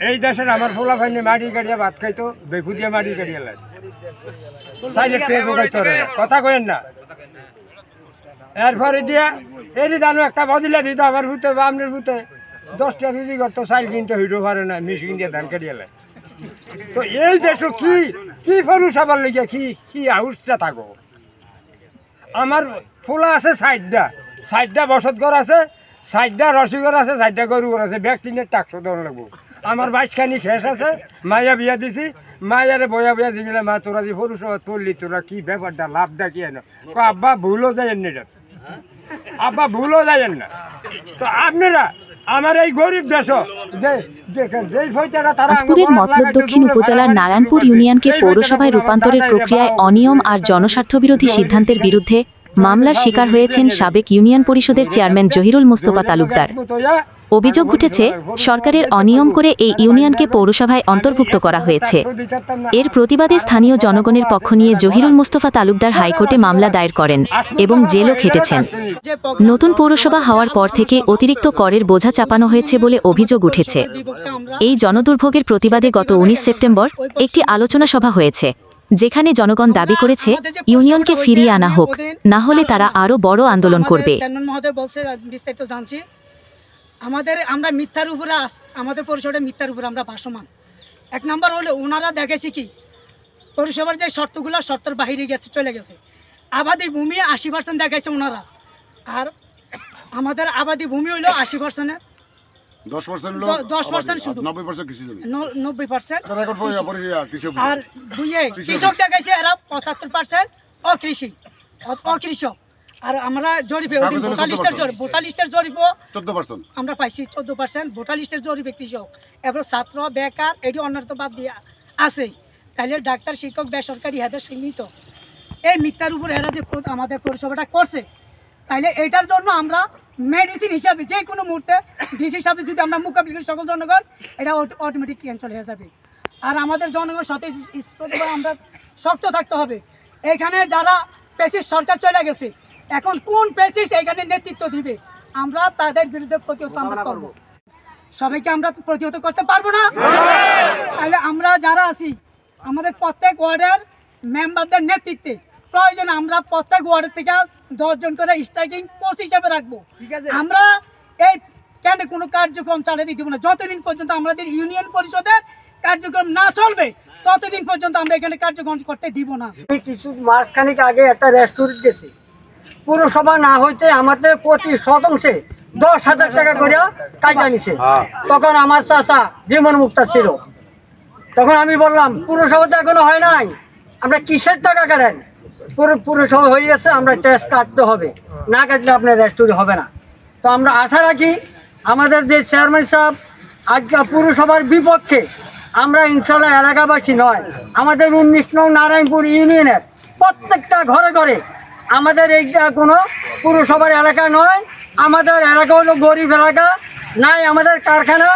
এই দেশের আমার ফোলা ফাইনে মাটি কাটিয়া ভাত খাইতো বেকু দিয়ে মাটি কাটিয়া লাগে সাইডের টেকও খাইতো কথা কইেন না এরপরে দিয়া এরই জানো একটা বদিলা দিত আমার ভূতে বা আপনার ভূতে 10টা রুজি করতো চাল কিনতে হইতে পারে না মেশিন দিয়ে ধান কাটিয়া লাগে তো এই দেশ কি কি ফরুষ আবার লেগে কি কি আউসটা থাকো আমার ফোলা আছে 60টা বসত ঘর আছে 60টা রসিঘর আছে 60টা গরু ঘর আছে ব্যক্তিনের টাকশো দেওয়া লাগবো আমার 22খানি খেস আছে মাইয়া বিয়া দিছি মাইয়ারে বয়া বয়া দিলে মা তোরা যে ফরুষ পড়লি তোরা কি ব্যাপারটা লাভটা কি এনে আব্বা ভুলও যায়েন না এটা আব্বা ভুলও যায়েন না তো আপনারা আমার এই গরিব দেশ চাঁদপুরের মতলব দক্ষিণ উপজেলার নারায়ণপুর ইউনিয়নকে পৌরসভায় রূপান্তরের প্রক্রিয়ায় অনিয়ম আর জনস্বার্থবিরোধী সিদ্ধান্তের বিরুদ্ধে মামলার শিকার হয়েছেন সাবেক ইউনিয়ন পরিষদের চেয়ারম্যান জহিরুল মুস্তফা তালুকদার। অভিযোগ উঠেছে সরকারের অনিয়ম করে এই ইউনিয়নকে পৌরসভায় অন্তর্ভুক্ত করা হয়েছে। এর প্রতিবাদে স্থানীয় জনগণের পক্ষ নিয়ে জহিরুল মুস্তফা তালুকদার হাইকোর্টে মামলা দায়ের করেন এবং জেলও খেটেছেন। নতুন পৌরসভা হওয়ার পর থেকে অতিরিক্ত করের বোঝা চাপানো হয়েছে বলে অভিযোগ উঠেছে। এই জনদুর্ভোগের প্রতিবাদে গত 19 সেপ্টেম্বর একটি আলোচনা সভা হয়েছে, যেখানে জনগণ দাবি করেছে ইউনিয়নকে ফিরিয়ে আনা হোক, না হলে তারা আরও বড় আন্দোলন করবে। আমরা মিথ্যার উপরে আমাদের পরিষদের মিথ্যার উপরে আমরা ভাসমান। 1 নম্বর হলো ওনারা দেখেছি কি পরিষেবার যে শর্তগুলো শর্তের বাহিরে চলে গেছে। আবাদি ভূমি 80% দেখাইছে ওনারা, আর আমাদের আবাদি ভূমি হইলো 80%, 10% শুধু 90%, আর কৃষক দেখাইছে এরা 75% অকৃষক। আর আমরা জরিপে ভোটার লিস্টের জরিপ 14% আমরা পাইছি, 14% ভোটার লিস্টের জরিপে কৃষক, এবার ছাত্র বেকার এটি অন্যত বাদ দিয়ে আছে। তাহলে ডাক্তার শিক্ষক বেসরকারি হাতে সীমিত। এই মিথ্যার উপর এরা যে আমাদের পরিষেবাটা করছে, তাইলে এটার জন্য আমরা মেডিসিন হিসাবে যে কোনো মুহূর্তে ডিস হিসাবে যদি আমরা মোকাবিলা করি সকল জনগণ, এটা অটোমেটিক ক্যান্সেল হয়ে যাবে। আর আমাদের জনগণ সাথে আমরা শক্ত থাকতে হবে। এখানে যারা পেশিস সরকার চলে গেছে, এখন কোন পেশিস এখানে নেতৃত্ব দিবে, আমরা তাদের বিরুদ্ধে প্রতিহত আমরা করব। সবাইকে আমরা প্রতিহত করতে পারবো না। তাহলে আমরা যারা আছি আমাদের প্রত্যেক ওয়ার্ডের মেম্বারদের নেতৃত্বে প্রয়োজন আমরা প্রত্যেক ওয়ার্ডের থেকে 10 জন করে স্ট্রাইকিং পোস্ট হিসাবে রাখবো। আমরা এই কেন কোনো কার্যক্রম চালিয়ে দিব না যতদিন পর্যন্ত আমাদের ইউনিয়ন পরিষদের কার্যক্রম না চলবে, ততদিন পর্যন্ত আমরা এখানে কার্যক্রম করতে দিব না। কিছু মাসখানিক আগে একটা রেস্টুরেন্ট গেছি, পুরসভা না হইতে আমাদের প্রতি শতাংশে 10,000 টাকা করে কাটা নিছে। তখন আমার চাচা জীবন মুক্তার ছিল, তখন আমি বললাম পুরসভা তো এখনো হয় নাই, আমরা কিসের টাকা কাটেন? পুরসভা হয়ে গেছে, আমরা ট্যাক্স কাটতে হবে, না কাটলে আপনার রেস্টুরেন্ট হবে না। তো আমরা আশা রাখি আমাদের যে চেয়ারম্যান সাহেব আজকে পুরসভার বিপক্ষে, আমরা ইনশাল্লাহ এলাকাবাসী নয়, আমাদের 19 নং নারায়ণপুর ইউনিয়নের প্রত্যেকটা ঘরে ঘরে আমাদের এইটা কোনো পুরসভার এলাকা নয়, আমাদের এলাকা হলো গরিব এলাকা, নাই আমাদের কারখানা,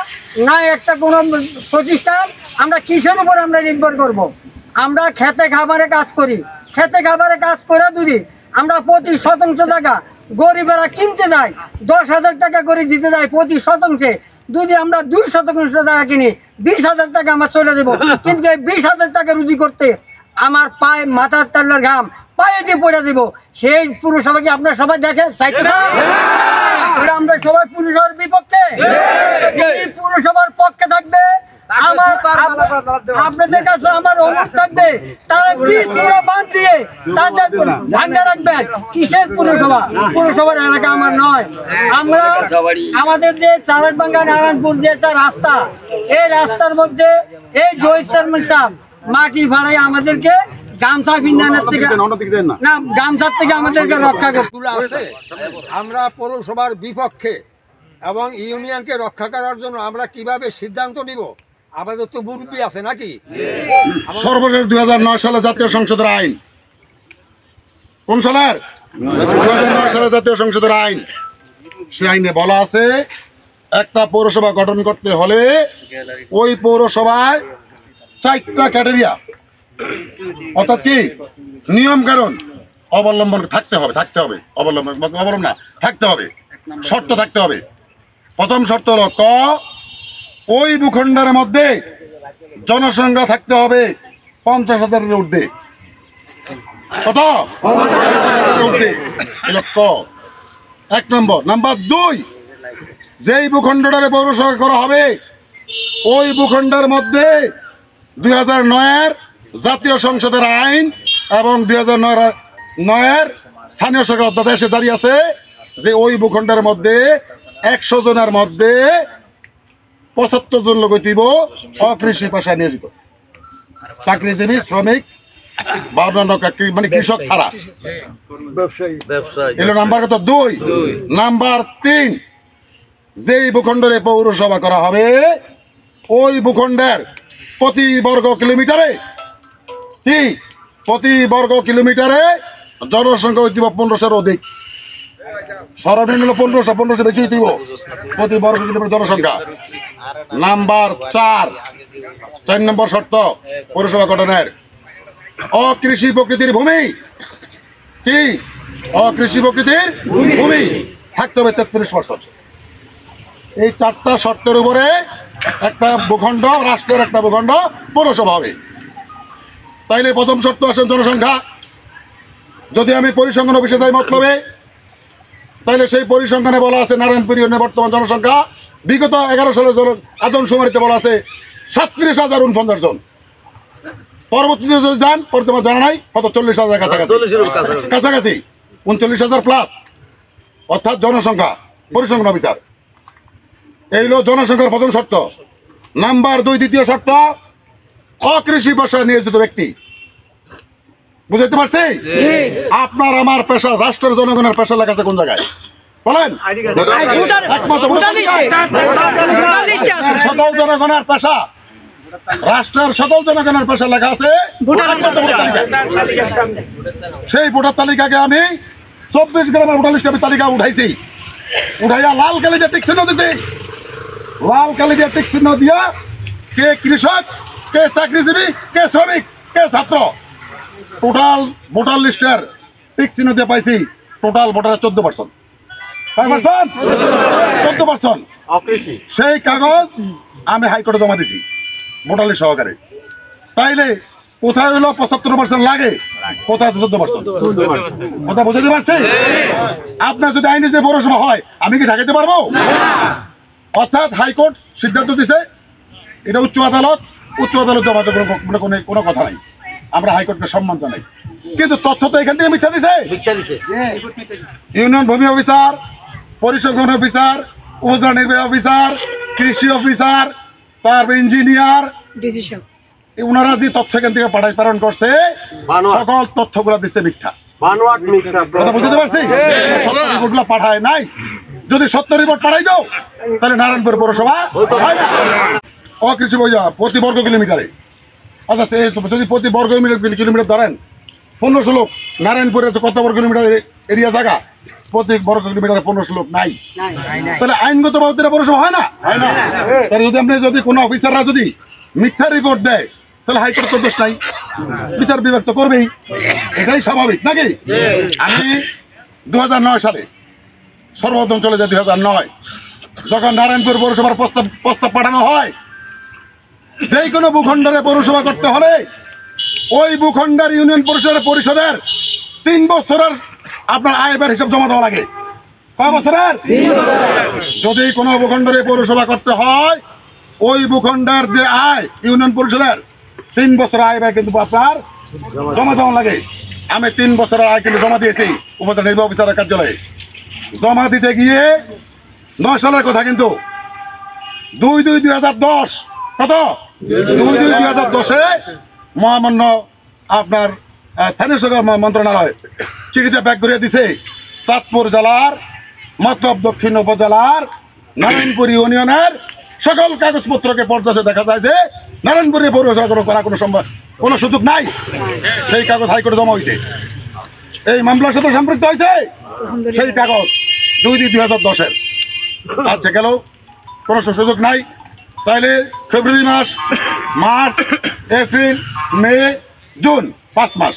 নাই একটা কোনো প্রতিষ্ঠান। আমরা কিসের উপর আমরা নির্ভর করব? আমরা খেতে খাবারে কাজ করি, খেতে খাবারে কাজ করে যদি আমরা প্রতি শতাংশ টাকা গরিবেরা কিনতে যাই, 10,000 টাকা করে দিতে যাই প্রতি শতাংশে, যদি আমরা 200 টাকা কিনি 20,000 টাকা আমরা চলে দেবো। কিন্তু এই 20,000 টাকা রুজি করতে আমার পায়ে মাথার তাল্লার ঘাম পায়ে দিয়ে পড়ে দেব। সেই পুরসভাকে আপনারা সবাই দেখেন, আমরা সবাই পুরসভার বিপক্ষে, পুরসভার পক্ষে থাকবে আপনাদের কাছে আমার অনুরোধ থাকবে, তারা বাদ দিয়ে তাদের ভাঙ্গা রাখবেন। কিসের পুরসভা? পুরসভার এলাকা আমার নয়। আমরা আমাদের যে চারাটবাঙ্গা নারায়ণপুর যে একটা রাস্তা, এই রাস্তার মধ্যে এই জহির চেয়ারম্যান সাহেব মাটি ভাড়াই আমাদেরকে গামছা বিন্যানের থেকে না গামছার থেকে আমাদেরকে রক্ষা করতে। আমরা পৌরসভার বিপক্ষে এবং ইউনিয়নকে রক্ষা করার জন্য আমরা কিভাবে সিদ্ধান্ত নিব? আমাদের তো মুরব্বী আছে নাকি? সর্বশেষ 2009 সালে জাতীয় সংসদের আইন, কোন সালের? 2009 সালে জাতীয় সংসদের আইন, সেই আইনে বলা আছে একটা পৌরসভা গঠন করতে হলে ওই পৌরসভায় 4টা ক্যাটেরিয়া অর্থাৎ কি নিয়ম কানুন অবলম্বন থাকতে হবে, অবলম্বন না থাকতে হবে, শর্ত থাকতে হবে। প্রথম শর্ত হলো ওই ভূখণ্ডের মধ্যে জনসংখ্যা থাকতে হবে 50,000-এর ঊর্ধ্বে। কত? 50,000-এর ঊর্ধ্বে। লক্ষ 1 নম্বর। নাম্বার 2, যেই ভূখণ্ডটারে পৌরসভা করা হবে ওই ভূখণ্ডের মধ্যে 2009-এর জাতীয় সংসদের আইন এবং 2009-এর স্থানীয় সরকার অধ্যাদেশে জারি আছে যে ওই ভূখণ্ডের মধ্যে 100 জনের মধ্যে 75 জন লোক দিব অকৃষি পেশায় নিয়োজিত, চাকরিজীবী, শ্রমিক বা অন্যান্য মানে কৃষক ছাড়া। এলো নাম্বার কত? 2। নাম্বার 3, যেই ভূখণ্ডে পৌরসভা করা হবে ওই ভূখণ্ডের প্রতি বর্গ কিলোমিটারে জনসংখ্যা হইব 1500-এর অধিক। সর্বনিম্ন 1500 বেশি দিব প্রতি বর্গ কিলোমিটার জনসংখ্যা। নাম্বার 4 নম্বর শর্ত পৌরসভা গঠনের, অকৃষি প্রকৃতির ভূমি অকৃষি প্রকৃতির ভূমি থাকতে হবে 33%। এই 4টা শর্তের উপরে একটা ভূখণ্ড, রাষ্ট্রের একটা ভূখণ্ড পৌরসভা হবে। তাইলে প্রথম শর্ত আসেন জনসংখ্যা। যদি আমি পরিসংখ্যান অফিসে যাই মতলবে, তাইলে সেই পরিসংখ্যানে বলা আছে নারায়ণপুর ইউনিয়নের বর্তমান জনসংখ্যা বিগত 11 সালের আদমশুমারিতে বলা আছে 37,049 জন। পরবর্তীতে যদি যান বর্তমান জানা নাই কত, 40,000 কাছাকাছি 39,000 প্লাস, অর্থাৎ জনসংখ্যা পরিসংখ্যান অফিসার। এই হলো জনসংখ্যার প্রথম শর্ত। নাম্বার 2 দ্বিতীয় শর্ত, অকৃষি পেশায় নিয়োজিত ব্যক্তি। বুঝতে পারছি? আপনার আমার পেশা, রাষ্ট্রের জনগণের পেশা লেখা আছে কোন জায়গায় বলেন? সকল জনগণের পেশা, রাষ্ট্রের সকল জনগণের পেশা লেখা আছে সেই ভোটার তালিকাকে আমি 24 গ্রামের ভোটার লিস্টে আমি তালিকা উঠাইছি। উঠাইয়া লাল কালি দিয়ে টিক চিহ্ন দিছি। লাল কালি দিয়ে টিক চিহ্ন দিয়া কে কৃষক, কে চাকরিজীবী, কে শ্রমিক, কে ছাত্র, টোটাল ভোটার লিস্টের টিক চিহ্ন দিয়ে পাইছি টোটাল ভোটারের 14%। 14%। সেই কাগজ আমি হাইকোর্টে জমা দিছি ভোটার লিস্ট সহকারে। তাইলে কোথায় হলো 75% লাগে, কোথায় আছে 14%? কথা বুঝতে পারছি? আপনার যদি আইনে যে পৌরসভা হয় আমি কি ঢাকাইতে পারবো? অর্থাৎ হাইকোর্ট সিদ্ধান্ত দিছে, এটা উচ্চ আদালত আমাদের কোনো কথা নাই, আমরা হাইকোর্টকে সম্মান জানাই। কিন্তু তথ্য তো এখান থেকে মিথ্যা দিছে। ইউনিয়ন ভূমি অফিসার, পরিসংখ্যান অফিসার, উপজেলা নির্বাহী অফিসার, কৃষি অফিসার, তারপর ইঞ্জিনিয়ার, ওনারা যে তথ্য এখান থেকে প্রেরণ করছে সকল তথ্যগুলো দিচ্ছে মিথ্যা। কথা বুঝতে পারছি? সত্য রিপোর্টগুলো পাঠায় নাই। যদি সত্য রিপোর্ট পাঠাই দাও তাহলে নারায়ণপুর পৌরসভা হয় না। অকৃষি প্রতি বর্গ কিলোমিটারে, আচ্ছা যদি প্রতি বর্গ কিলোমিটার ধরেন 1500 লোক, নারায়ণপুরে কত বর্গ কিলোমিটার এরিয়া জায়গা, প্রতি বর্গ কিলোমিটারে 1500 লোক নাই, তাহলে আইনগত ভাবে পৌরসভা হয় না? তাহলে যদি কোনো অফিসাররা যদি মিথ্যা রিপোর্ট দেয় তাহলে হাইকোর্ট তো দোষ নাই, বিচার বিভাগ তো করবেই, এটাই স্বাভাবিক নাকি? আমি 2009 সালে সর্বপ্রথম চলে যায় 2009 যখন নারায়ণপুর পৌরসভার প্রস্তাব পাঠানো হয় যে কোনো ভূখণ্ডে পৌরসভা করতে হলে ওই ভূখণ্ডের ইউনিয়ন পরিষদের 3 বছরের আপনার আয় ব্যয়ের হিসাব জমা দেওয়া লাগে। কয় বছরের? যদি কোনো ভূখণ্ডে পৌরসভা করতে হয় ওই ভূখণ্ডের যে আয় ইউনিয়ন পরিষদের 3 বছরের আয় ব্যয় কিন্তু আপনার জমা দেওয়া লাগে। আমি 3 বছরের আয় কিন্তু জমা দিয়েছি উপজেলা নির্বাহী অফিসারের কার্যালয়ে। জমা দিতে গিয়ে 9 সালের কথা, কিন্তু 2/2/2010 কত 2/2/2010-এ মহামান্য আপনার স্থানীয় সরকার মন্ত্রণালয় চিঠিতে ব্যাক করিয়ে দিছে চাঁদপুর জেলার মতলব দক্ষিণ উপজেলার নারায়ণপুর ইউনিয়নের সকল কাগজপত্রকে পর্যায়ে দেখা যায় যে নারায়ণপুরে পৌরসভা করার কোনো সুযোগ নাই। সেই কাগজ হাইকোর্টে জমা হয়েছে, এই মামলার সাথে সম্পৃক্ত হয়েছে সেই কাগজ 2/2/2010-এর। আচ্ছা গেল, কোনো সুযোগ নাই। তাইলে ফেব্রুয়ারি মাস, মার্চ, এপ্রিল, মে, জুন 5 মাস,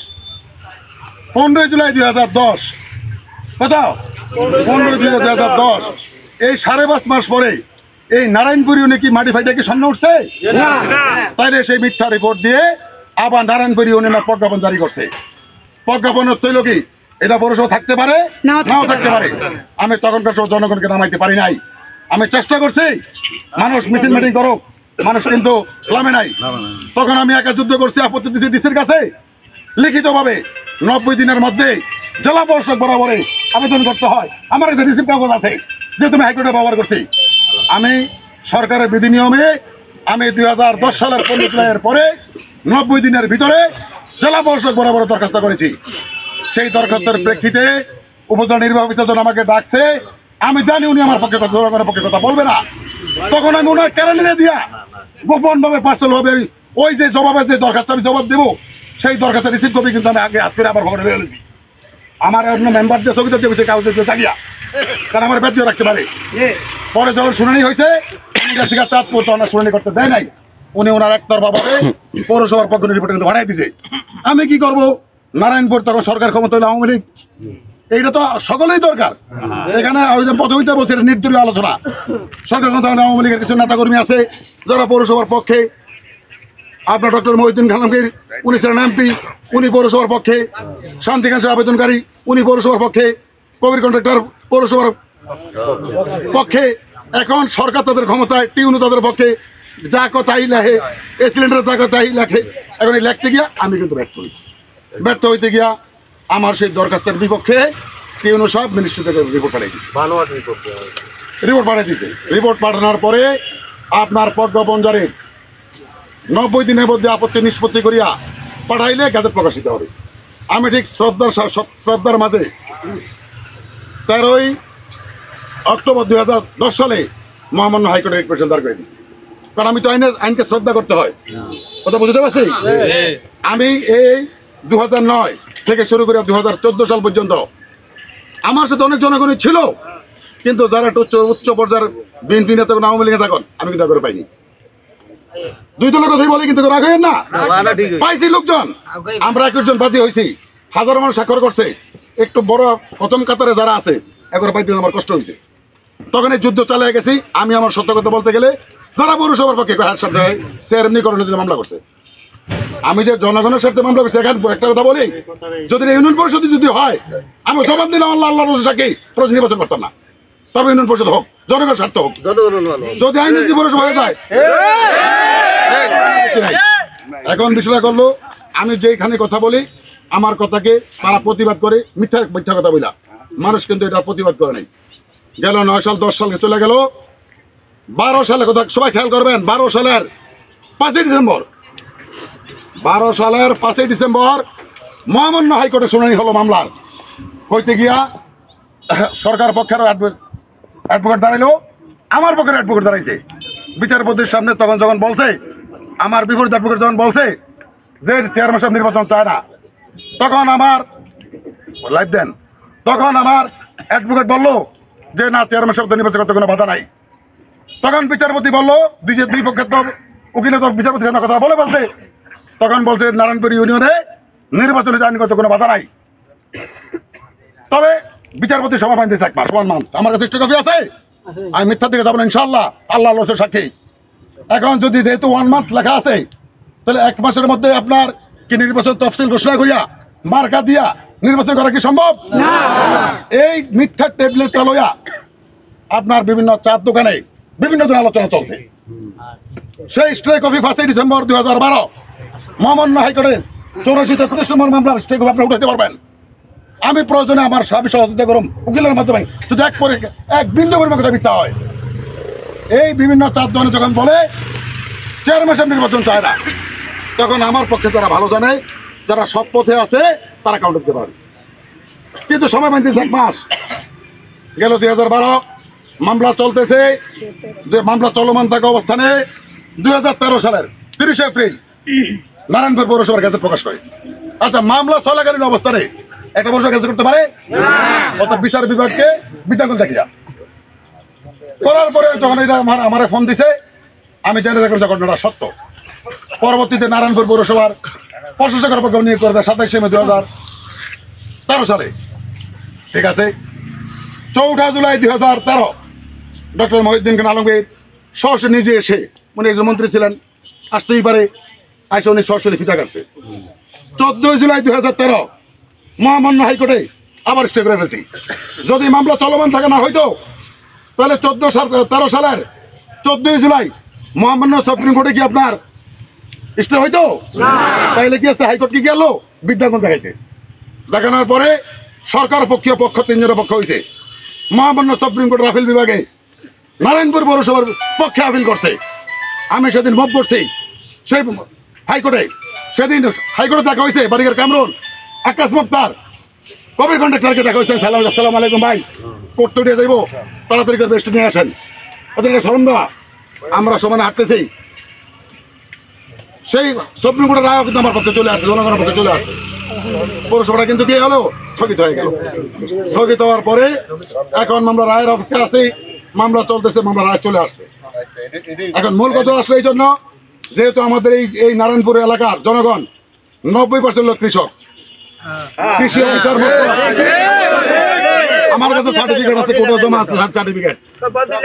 15 জুলাই 2010 কত 15 জুলাই 2010, এই 5.5 মাস পরে এই নারায়ণপুর ইউনিয়নে কি মাটি ফাইটা কি সামনে উঠছে? তাইলে সেই মিথ্যা রিপোর্ট দিয়ে আবার নারায়ণপুর ইউনিয়নের প্রজ্ঞাপন জারি করছে। প্রজ্ঞাপনের তৈল কি এটা পৌরসভা থাকতে পারে, নাও থাকতে পারে। আমি তখনকার সব জনগণকে নামাইতে পারি নাই। আমি চেষ্টা করছি মানুষ মিছিল মিটিং করুক, মানুষ কিন্তু নামে নাই। তখন আমি একা যুদ্ধ করছি, আপত্তি দিচ্ছি ডিসির কাছে লিখিতভাবে 90 দিনের মধ্যে জেলা পরিষদ বরাবরে আবেদন করতে হয়। আমার কাছে রিসিভ কাগজ আছে, যেহেতু আমি হাইকোর্টে ব্যবহার করছি। আমি সরকারের বিধি নিয়মে আমি 2010 সালের 15 জুলাইয়ের পরে 90 দিনের ভিতরে জেলা পরিষদ বরাবর দরখাস্ত করেছি। সেই দরখাস্তের প্রেক্ষিতে উপজেলা নির্বাহী অফিসার আমাকে ডাকছে। আমি জানি উনি আমার পক্ষে জনগণের পক্ষে কথা বলবে না। তখন আমি ওনার ক্যারেন্ডারে দিয়া গোপন ভাবে পার্সেল হবে ওই যে জবাবে যে দরখাস্ত আমি জবাব দেবো, সেই দরখাস্ত রিসিভ কপি কিন্তু আমি আগে হাত করে আবার ঘরে রেখেছি। আমার অন্য মেম্বার দিয়ে চকিতে দিয়েছে কাগজ দিয়ে জাগিয়া, কারণ আমার ব্যাধ রাখতে পারে। পরে যখন শুনানি হয়েছে চাঁদপুর, তো ওনার শুনানি করতে দেয় নাই। উনি ওনার একতরফাভাবে পৌরসভার পক্ষ রিপোর্ট কিন্তু ভাড়াই দিছে। আমি কি করব? নারায়ণপুর তখন সরকার ক্ষমতা হলো আওয়ামী লীগ, এইটা তো সকলেই দরকার। এখানে প্রথমেই বলছে এটা নির্দলীয় আলোচনা। সরকার ক্ষমতা আওয়ামী লীগের কিছু নেতাকর্মী আছে যারা পৌরসভার পক্ষে। আপনার ডক্টর মহিউদ্দিন খানমগীর, উনি ছিলেন এমপি, উনি পৌরসভার পক্ষে। শান্তিকান সাহেব আবেদনকারী, উনি পৌরসভার পক্ষে। কবির কন্ট্রাক্টর পৌরসভার পক্ষে। এখন সরকার তাদের ক্ষমতায়, টিউনু তাদের পক্ষে। যা কথাই লেখে, এই সিলিন্ডার যা কথাই লেখে। এখন এই লেখতে গিয়া আমি কিন্তু ব্যর্থ হয়েছি। ব্যর্থ হইতে গিয়া আমার সেই দরখাস্তের বিপক্ষে টিউনু সব মিনিস্ট্রি থেকে রিপোর্ট পাঠিয়ে দিচ্ছে। রিপোর্ট পাঠিয়ে দিচ্ছে। রিপোর্ট পাঠানোর পরে আপনার প্রজ্ঞাপন জারি 90 দিনের মধ্যে আপত্তি নিষ্পত্তি করিয়া পাঠাইলে গেজেট প্রকাশিত হবে। আমি ঠিক শ্রদ্ধার মাঝে 13ই অক্টোবর 2010 সালে মহামান্য হাইকোর্টে রিট পিটিশন দায়ের করে দিচ্ছি। কারণ আমি তো আইনকে শ্রদ্ধা করতে হয়, কথা বুঝতে পারছি। আমি এই 2009 থেকে শুরু করে 2014 সাল পর্যন্ত আমার সাথে অনেক জনগণই ছিল, কিন্তু যারা একটু উচ্চ পর্যায়ের বিএনপি নেতা আওয়ামী লীগে থাকুন, আমি কিন্তু করে পাইনি। দুই দলের কথাই বলে কিন্তু রাখেন না, পাইছি লোকজন। আমরা 21 জন বাদী হয়েছি, হাজার মানুষ স্বাক্ষর করছে। একটু বড় প্রথম কাতারে যারা আছে একবার পাইতে আমার কষ্ট হয়েছে। তখন এই যুদ্ধ চালিয়ে গেছি। আমি আমার সত্য কথা বলতে গেলে যারা পৌরসভার পক্ষে চেয়ারম্যানিকরণের জন্য মামলা করছে, আমি যে জনগণের স্বার্থে মামলা করছি। এখন একটা কথা বলি, যদি ইউনিয়ন পরিষদ যদি হয়, আমি জবাব দিলাম আল্লাহ আল্লাহ রসুল সাক্ষী প্রতি নির্বাচন করতাম না। তবে ইউনিয়ন পরিষদ হোক, জনগণের স্বার্থ হোক। যদি আইন যদি পৌরসভা হয়ে যায়, এখন বিষয়টা করলো আমি যেখানে কথা বলি আমার কথাকে তারা প্রতিবাদ করে মিথ্যা কথা বলা। মানুষ কিন্তু এটা প্রতিবাদ করে নাই। গেল 9 সাল 10 সালকে চলে গেল। 12 সালে কথা সবাই খেয়াল করবেন, 12 সালের 5ই ডিসেম্বর 12 সালের 5ই ডিসেম্বর মহামান্য হাইকোর্টে শুনানি হলো মামলার। হইতে গিয়া সরকার পক্ষের অ্যাডভোকেট দাঁড়াইলো, আমার পক্ষের অ্যাডভোকেট দাঁড়াইছে বিচারপতির সামনে। তখন যখন বলছে আমার বিপরীত অ্যাডভোকেট যখন বলছে যে চেয়ারম্যান সাহেব নির্বাচন চায় না, তখন আমার লাইভ দেন, তখন আমার অ্যাডভোকেট বললো যে না, চেয়ারম্যান সাহেব নির্বাচন করতে কোনো বাধা নাই। তখন বিচারপতি বললো, দুই পক্ষের তো উকিলে তো বিচারপতির সামনে কথা বলছে, তখন বলছে নারায়ণপুর ইউনিয়নে নির্বাচনে আইনগত কোনো বাধা নাই। তবে বিচারপতি সময় পাইতেছে 1 মাস, 1 মান্থ। আমার কাছে স্টে কপি আছে, আমি মিথ্যার দিকে যাবো না ইনশাল্লাহ, আল্লাহ আল্লাহ সাক্ষী। এখন যদি যেহেতু 1 মান্থ লেখা আছে, তাহলে 1 মাসের মধ্যে আপনার কি নির্বাচন তফসিল ঘোষণা করিয়া মার্কা দিয়া নির্বাচন করা কি সম্ভব? এই মিথ্যার ট্যাবলেটটা লইয়া আপনার বিভিন্ন চার দোকানে বিভিন্ন দিন আলোচনা চলছে। সেই স্টে কপি 5ই ডিসেম্বর 2012 মহামান্য হাইকোর্টে 84-33 নম্বর মামলার স্টে কপি আপনারা উঠাতে পারবেন। আমি প্রয়োজনে আমার স্বামী সহযোগিতা করুন উকিলের মাধ্যমে, যদি এক বিন্দু পরিমাণ কথা মিথ্যা হয়। এই বিভিন্ন চার দোকানে যখন বলে চেয়ারম্যান সাহেব নির্বাচন চায় না, তখন আমার পক্ষে যারা ভালো জানে, যারা সৎ পথে আছে, তারা কাউন্টার দিতে পারে। কিন্তু সময় পাইতেছে 1 মাস গেল। 2012 মামলা চলতেছে, মামলা চলমান থাকা অবস্থানে 2013 সালের 30 এপ্রিল নারায়ণপুর পৌরসভার গেজেট প্রকাশ করে। আচ্ছা, মামলা চলাকালীন অবস্থানে একটা পৌরসভা গেজেট করতে পারে? অর্থাৎ বিচার বিভাগকে বিজ্ঞাপন দেখিয়া করার পরে যখন এটা আমার ফোন দিছে, আমি জেনে দেখলাম যে ঘটনাটা সত্য। পরবর্তীতে নারায়ণপুর পৌরসভার প্রশাসকের পক্ষ নিয়োগ করে দেয় 27 মে 2013 সালে। ঠিক আছে, 4 জুলাই 2013 ডক্টর মহিউদ্দিন খান আলমগীর সরাসরি নিজে এসে উনি একজন মন্ত্রী ছিলেন, আসতেই পারে, আইসা উনি সরাসরি ফিতা কাটছে। 14 জুলাই 2013 মহামান্য হাইকোর্টে আবার স্টে করে ফেলছি। যদি মামলা চলমান থাকে না হয়তো, তাহলে 13 সালের 14 জুলাই মহামান্য সুপ্রিম কোর্টে কি আপনার স্টে হইতো? তাইলে কি আছে, হাইকোর্ট কি গেল বিজ্ঞাপন দেখাইছে, দেখানোর পরে সরকার পক্ষীয় পক্ষ 3 জনের পক্ষ হয়েছে। মহামান্য সুপ্রিম কোর্টের আপিল বিভাগে নারায়ণপুর পৌরসভার পক্ষে আপিল করছে। আমি সেদিন মুভ করছি সেই হাইকোর্টে। সেদিন হাইকোর্টে দেখা হয়েছে বারিগার কামরুল, আকাশ মুক্তার, কবির কন্ডাক্টরকে দেখা হয়েছে। আসসালামু আলাইকুম ভাই, কোর্ট তো উঠে যাইব, তাড়াতাড়ি করে বেস্ট নিয়ে আসেন, ওদের একটা স্মরণ দেওয়া। আমরা সমানে হাঁটতেছি, সেই সুপ্রিম কোর্টের রায় কিন্তু আমার পক্ষে চলে আসছে, জনগণের পক্ষে চলে আসছে। পৌরসভাটা কিন্তু কি হলো, স্থগিত হয়ে গেল। স্থগিত হওয়ার পরে এখন মামলা রায়ের অপেক্ষা আছে, মামলা চলতেছে, মামলা রায় চলে আসছে। এখন মূল কথা আসলে এই জন্য, যেহেতু আমাদের এই নারায়ণপুর এলাকার জনগণ 90% লোক কৃষক, কৃষি অফিসার আমার কাছে সার্টিফিকেট আছে, কোর্টে জমা আছে সার্টিফিকেট।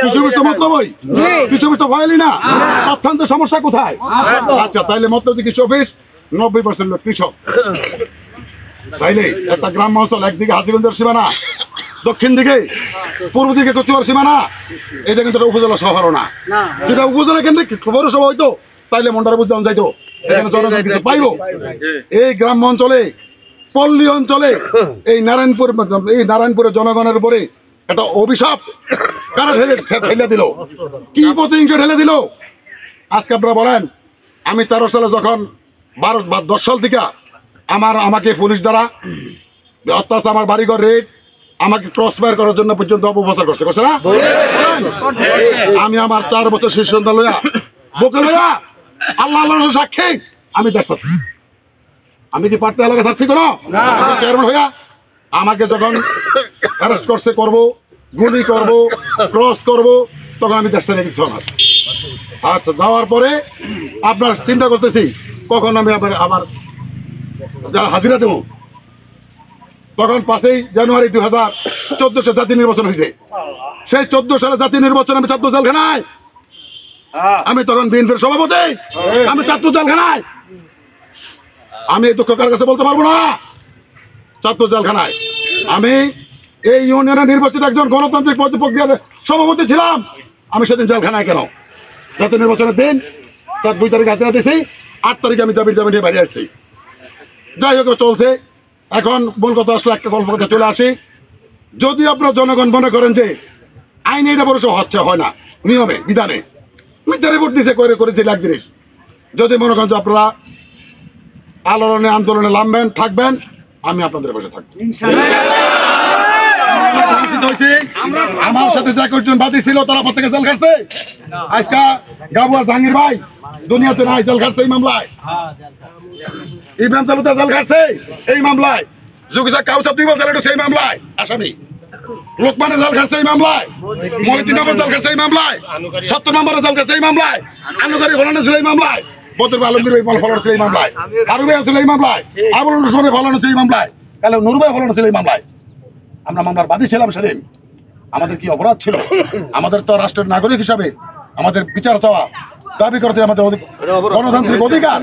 কিছু বিষ্ট মতলব কিছু বিষ্ট ভয়লি না, তথ্যান্ত সমস্যা কোথায়? আচ্ছা, তাইলে মতলব যে কৃষি অফিস 90% লোক কৃষক, তাইলে একটা গ্রাম অঞ্চল, একদিকে হাজিগঞ্জের সীমানা, দক্ষিণ দিকে পূর্ব দিকে কচুয়ার সীমানা, এটা কিন্তু উপজেলা শহর না। যেটা উপজেলা কেন্দ্রিক পৌরসভা হইতো, তাইলে মন্ডার বুঝতে যাইতো, এখানে জনগণ কিছু পাইব। এই গ্রাম্য অঞ্চলে, পল্লী অঞ্চলে এই নারায়ণপুরের জনগণের উপরে একটা অভিশাপ কারা ঠেলে দিল, কি প্রতিহিংস ঠেলে দিল? আজকে আপনারা বলেন, আমি 13 সালে যখন 10 সাল থেকে আমাকে পুলিশ দ্বারা অত্যাচার, আমার বাড়িঘর রেড, আমাকে ক্রস ফায়ার করার জন্য পর্যন্ত অপপ্রচার করছে না? আমি আমার 4 বছর শিশু সন্তান লইয়া, বুকে লইয়া, আল্লাহ সাক্ষী আমি দেখছি। আমি কি পার্টি এলাকা ছাড়ছি কোনো চেয়ারম্যান হইয়া? আমাকে যখন অ্যারেস্ট করছে, করবো, গুলি করবো, ক্রস করবো, তখন আমি দেখছি না কিছু আমার। আচ্ছা, যাওয়ার পরে আপনার চিন্তা করতেছি কখন আমি আবার হাজিরা দেবো। তখন 5 জানুয়ারি 2014 জাতীয় নির্বাচন হয়েছে। সেই 14 সালে জাতীয় নির্বাচন আমি ছাত্র জেলখানায়, আমি তখন বিএনপির সভাপতি, আমি ছাত্র জেলখানায়। আমি এই দুঃখ কার কাছে বলতে পারবো না, ছাত্র জেলখানায়। আমি এই ইউনিয়নের নির্বাচিত একজন গণতান্ত্রিক প্রক্রিয়ার সভাপতি ছিলাম। আমি সেদিন জেলখানায় কেন? জাতীয় নির্বাচনের দিন 2 তারিখ হাজিরা দিয়েছি, 8 তারিখে আমি জামিন নিয়ে বাড়ি আসছি। যাই হোক, চলছে। এখন মূল কথা আসলে একটা গল্প কথা চলে আসি। যদি আপনার জনগণ মনে করেন যে আইনে এটা পৌরসভা হচ্ছে, হয় না, নিয়মে বিধানে মিথ্যা রিপোর্ট দিছে করেছিল এক জিনিস, যদি মনে করেন যে আপনারা আলোড়নে আন্দোলনে নামবেন, থাকবেন, আমি আপনাদের পাশে থাকবো। আমার সাথে যে কয়েকজন বাদী ছিল, তারা প্রত্যেকে জেল খাটছে। আজকা গাবুয়ার জাহাঙ্গীর ভাই দুনিয়াতে নাই, জেল খাটছে এই মামলায়। ইব্রাহিম তালুকদার জেল খাটছে এই মামলায়। যুগিসা কাউসাব 2 বছর ঢুকছে এই মামলায় আসামি। লোকমানের জেল খাটছে এই মামলায়। মহিউদ্দিন নগর জেল খাটছে এই মামলায়। 70 নম্বরের জেল খাটছে এই মামলায়। আনুকারী ফলানো ছিল এই মামলায়। বদর আলমগীর ফলানো ছিল এই মামলায়। আরুবে ছিল এই মামলায়। আবুল রহমানের ফলানো ছিল এই মামলায়। তাহলে নুরুবাই ফলানো ছিল এই মামলায়। আমরা মামলার বাদী ছিলাম সেদিন। আমাদের কি অপরাধ ছিল? আমাদের তো রাষ্ট্রের নাগরিক হিসাবে আমাদের বিচার চাওয়া, দাবি করতে আমাদের গণতান্ত্রিক অধিকার।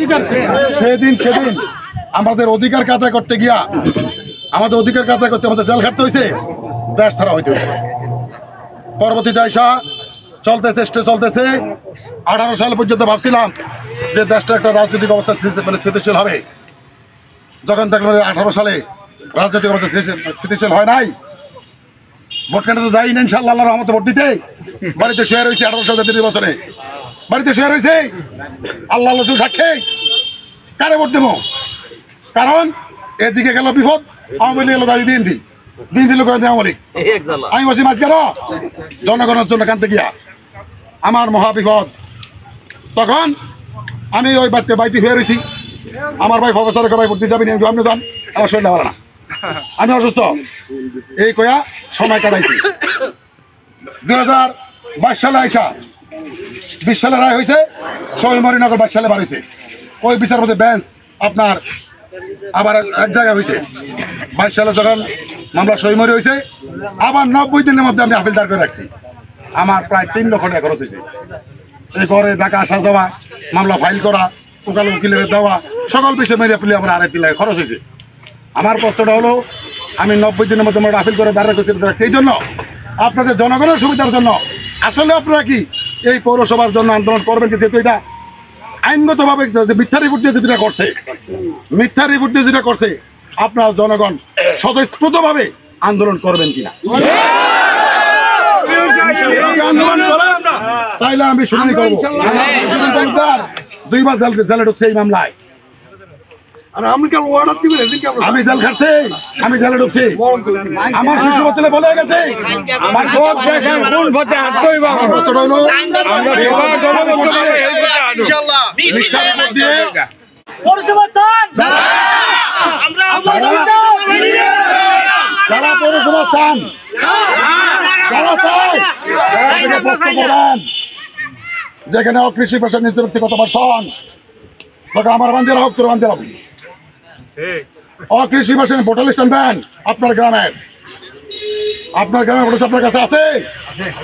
সেদিন আমাদের অধিকার আদায় করতে গিয়া, আমাদের অধিকার আদায় করতে আমাদের জেল খাটতে হয়েছে, দেশ ছাড়া হইতে হয়েছে। পরবর্তীতে আইসা চলতেছে 18 সাল পর্যন্ত ভাবছিলাম যে দেশটা একটা রাজনৈতিক অবস্থা স্থিতিশীল হবে। যখন দেখলাম 18 সালে রাজনৈতিক অবস্থা স্থিতিশীল হয় নাই, ভোট কেন্দ্রে তো যাই না ইনশাআল্লাহ, আল্লাহর রহমতে ভোট দিতে। বাড়িতে শুয়ে রয়েছে 18 সাল জাতীয় নির্বাচনে, বাড়িতে শুয়ে রয়েছে, আল্লাহ সাক্ষী। কারে ভোট দেবো? কারণ এদিকে গেল বিপদ, আওয়ামী লীগ গেল দাবি বিএনপি লোক আওয়ামী লীগ, আমি বসি মাঝ গেল জনগণের জন্য কানতে গিয়া আমার মহা বিপদ। তখন আমি ওই বাড়িতে হয়ে রয়েছি। আমার ভাই প্রফেসরের ভাই ভর্তি যাবি, আপনি যান, আমার শরীর ভালো না, আমি অসুস্থ, এই কয়া সময় কাটাইছি। 2022 সালে আইসা 20 সালে রায় হয়েছে, সহিমরিনগর 22 সালে বাড়িছে। ওই বিচারপতি বেঞ্চ আপনার আবার এক জায়গায় হয়েছে। 22 সালে যখন মামলা সহিমরি হয়েছে, আবার 90 দিনের মধ্যে আমি আপিল দাঁড় করে রাখছি। আমার প্রায় 3 লক্ষ টাকা খরচ হয়েছে। এই ঘরে ঢাকা আসা যাওয়া, মামলা ফাইল করা, উকাল উকিলের দেওয়া, সকল বিষয় মেরে পেলে আমার 2.5 লাখ খরচ হয়েছে। আমার প্রশ্নটা হলো, আমি 90 দিনের মধ্যে আমরা আপিল করে দাঁড়া করছি রাখছি এই জন্য, আপনাদের জনগণের সুবিধার জন্য। আসলে আপনারা কি এই পৌরসভার জন্য আন্দোলন করবেন কি? যেহেতু এটা আইনগতভাবে মিথ্যা রিপোর্ট দিয়ে যেটা করছে, মিথ্যা রিপোর্ট দিয়ে যেটা করছে, আপনার জনগণ স্বতঃস্ফূর্তভাবে আন্দোলন করবেন কিনা? আন্দোলন করেন তাইলে আমি শুনানি করবো। 2 বার জেলে ঢুকছে এই মামলায়। আমি জেল খাটছি, আমি জেলে ঢুকছি, আমার শিশু বাচ্চারা বলে গেছে। যারা পৌরসভা চান, যারা চায় প্রশ্ন করবেন যেখানে অকৃষি পেশা নিজ ব্যক্তিগত পার্সন, আমার বান্ধিরা হোক, তোর বান্ধিরা হোক, অকৃষি পেশা ভোটার লিস্ট আনবেন। আপনার গ্রামের ভোটার আপনার কাছে আছে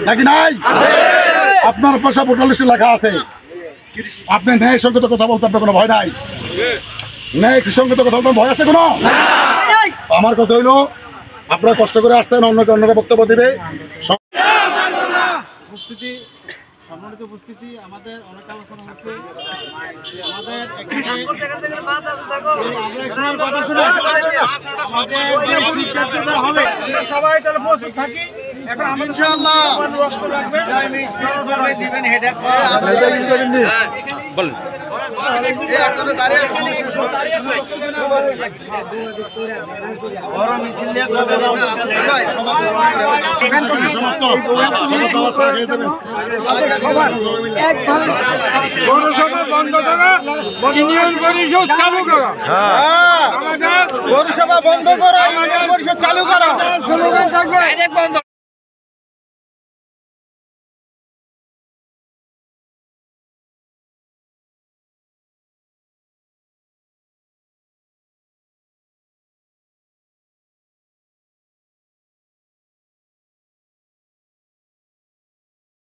নাকি নাই? আপনার পেশা ভোটার লিস্টে লেখা আছে। আপনি ন্যায় সঙ্গত কথা বলতে আপনার কোনো ভয় নাই? ন্যায় সঙ্গত কথা বলতে ভয় আছে কোনো? আমার কথা হইলো, আপনারা কষ্ট করে আসছেন, অন্যরা বক্তব্য দিবে। সম্মানিত উপস্থিতি, আমাদের অনেক আলোচনা হচ্ছে। আমাদের এখানে সবাই তাহলে প্রস্তুত থাকি। এখন আমি ইনশাআল্লাহ পৌরসভা বন্ধ করো, ইউনিয়ন পরিষদ চালু করো।